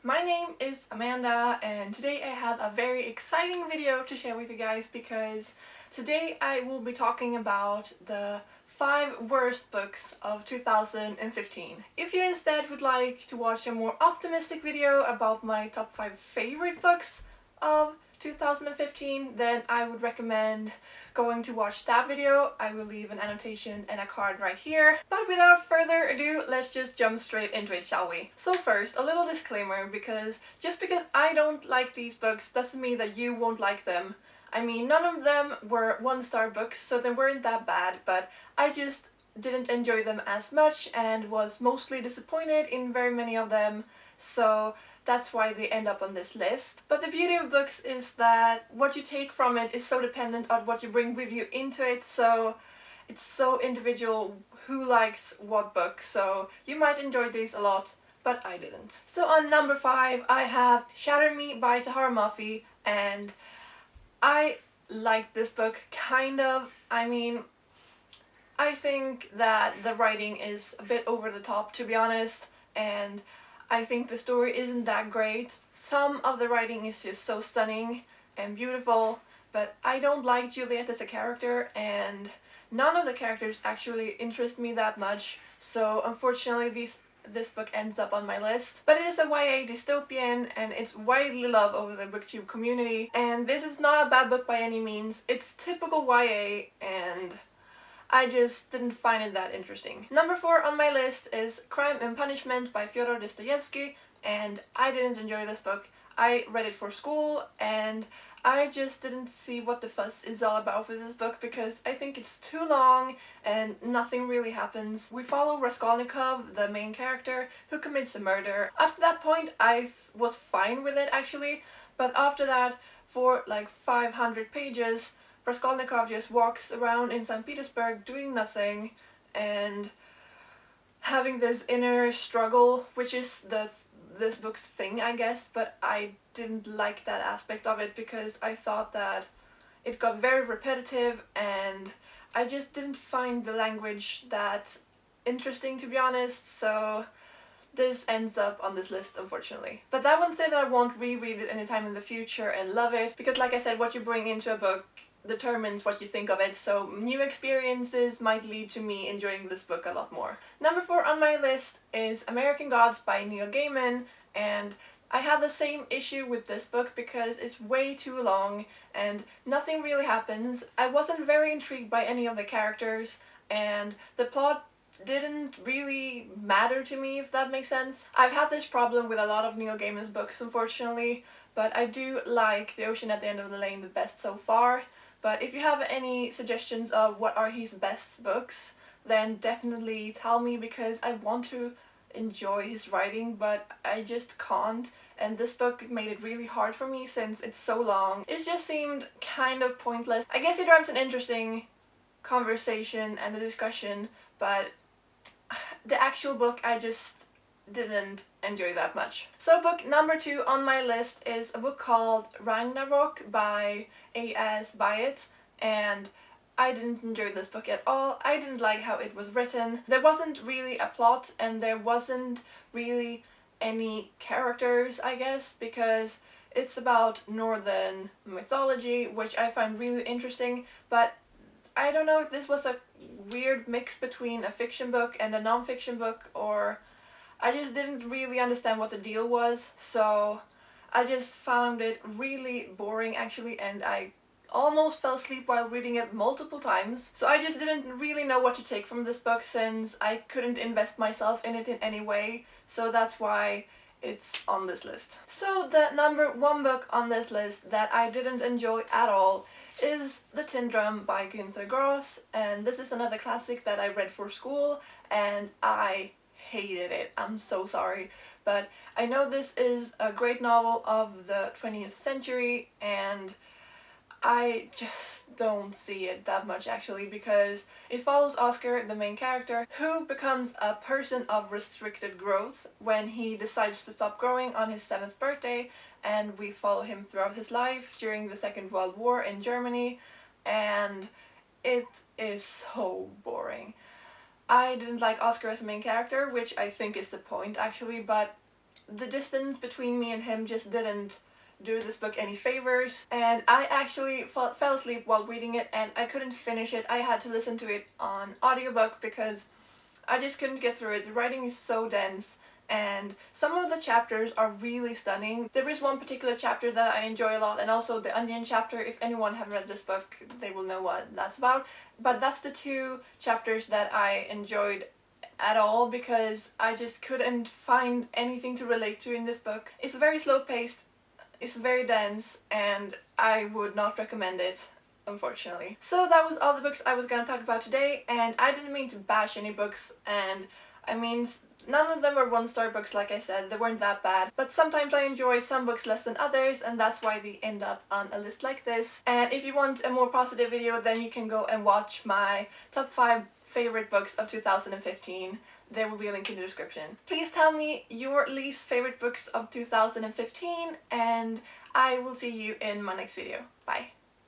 My name is Amanda and today I have a very exciting video to share with you guys because today I will be talking about the 5 worst books of 2015. If you instead would like to watch a more optimistic video about my top 5 favorite books of 2015, then I would recommend going to watch that video. I will leave an annotation and a card right here. But without further ado, let's just jump straight into it, shall we? So first, a little disclaimer, because just because I don't like these books doesn't mean that you won't like them. I mean, none of them were 1-star books, so they weren't that bad, but I just didn't enjoy them as much and was mostly disappointed in very many of them, so that's why they end up on this list. But the beauty of books is that what you take from it is so dependent on what you bring with you into it, so it's so individual who likes what book, so you might enjoy these a lot, but I didn't. So on number 5 I have Shatter Me by Tahara Mafi, and I liked this book, kind of. I mean, I think that the writing is a bit over the top, to be honest, and I think the story isn't that great. Some of the writing is just so stunning and beautiful, but I don't like Juliet as a character, and none of the characters actually interest me that much, so unfortunately this book ends up on my list. But it is a YA dystopian and it's widely loved over the booktube community, and this is not a bad book by any means. It's typical YA and I just didn't find it that interesting. Number 4 on my list is Crime and Punishment by Fyodor Dostoevsky, and I didn't enjoy this book. I read it for school and I just didn't see what the fuss is all about with this book because I think it's too long and nothing really happens. We follow Raskolnikov, the main character, who commits a murder. Up to that point I was fine with it actually, but after that, for like 500 pages, Raskolnikov just walks around in St. Petersburg doing nothing and having this inner struggle, which is this book's thing, I guess, but I didn't like that aspect of it because I thought that it got very repetitive and I just didn't find the language that interesting, to be honest, so this ends up on this list, unfortunately. But that won't say that I won't reread it anytime in the future and love it, because like I said, what you bring into a book determines what you think of it, so new experiences might lead to me enjoying this book a lot more. Number 4 on my list is American Gods by Neil Gaiman, and I had the same issue with this book because it's way too long and nothing really happens. I wasn't very intrigued by any of the characters and the plot didn't really matter to me, if that makes sense. I've had this problem with a lot of Neil Gaiman's books, unfortunately, but I do like The Ocean at the End of the Lane the best so far. But if you have any suggestions of what are his best books, then definitely tell me, because I want to enjoy his writing but I just can't, and this book made it really hard for me since it's so long. It just seemed kind of pointless. I guess it drives an interesting conversation and a discussion, but the actual book I just didn't enjoy that much. So book number 2 on my list is a book called Ragnarok by A.S. Byatt, and I didn't enjoy this book at all. I didn't like how it was written. There wasn't really a plot and there wasn't really any characters, I guess, because it's about Northern mythology, which I find really interesting, but I don't know if this was a weird mix between a fiction book and a non-fiction book, or I just didn't really understand what the deal was, so I just found it really boring actually, and I almost fell asleep while reading it multiple times. So I just didn't really know what to take from this book since I couldn't invest myself in it in any way, so that's why it's on this list. So the number 1 book on this list that I didn't enjoy at all is The Tin Drum by Günter Grass, and this is another classic that I read for school and I hated it. I'm so sorry, but I know this is a great novel of the 20th century and I just don't see it that much actually, because it follows Oscar, the main character, who becomes a person of restricted growth when he decides to stop growing on his 7th birthday, and we follow him throughout his life during the Second World War in Germany, and it is so boring. I didn't like Oscar as a main character, which I think is the point actually, but the distance between me and him just didn't do this book any favors, and I actually fell asleep while reading it and I couldn't finish it. I had to listen to it on audiobook because I just couldn't get through it. The writing is so dense and some of the chapters are really stunning. There is one particular chapter that I enjoy a lot, and also the Onion chapter. If anyone have read this book, they will know what that's about. But that's the two chapters that I enjoyed at all because I just couldn't find anything to relate to in this book. It's very slow paced, it's very dense, and I would not recommend it, unfortunately. So that was all the books I was gonna talk about today, and I didn't mean to bash any books, and I mean, none of them were one-star books, like I said. They weren't that bad, but sometimes I enjoy some books less than others, and that's why they end up on a list like this. And if you want a more positive video, then you can go and watch my top 5 favorite books of 2015. There will be a link in the description. Please tell me your least favorite books of 2015, and I will see you in my next video. Bye!